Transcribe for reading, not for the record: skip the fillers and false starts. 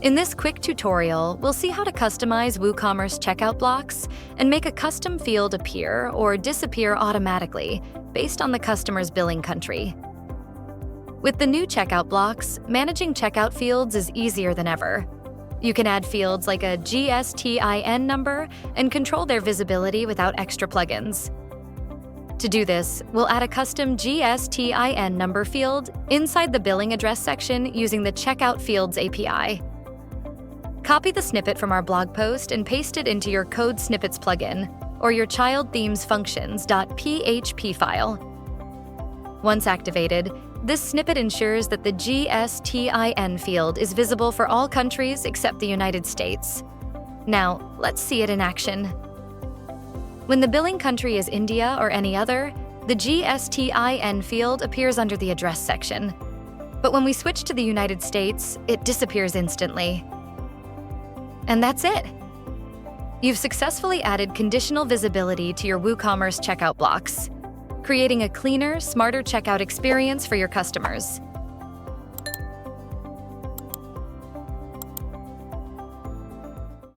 In this quick tutorial, we'll see how to customize WooCommerce Checkout Blocks and make a custom field appear or disappear automatically based on the customer's billing country. With the new checkout blocks, managing checkout fields is easier than ever. You can add fields like a GSTIN number and control their visibility without extra plugins. To do this, we'll add a custom GSTIN number field inside the billing address section using the Checkout Fields API. Copy the snippet from our blog post and paste it into your Code Snippets plugin or your child themes functions.php file. Once activated, this snippet ensures that the GSTIN field is visible for all countries except the United States. Now, let's see it in action. When the billing country is India or any other, the GSTIN field appears under the address section. But when we switch to the United States, it disappears instantly. And that's it. You've successfully added conditional visibility to your WooCommerce checkout blocks, creating a cleaner, smarter checkout experience for your customers.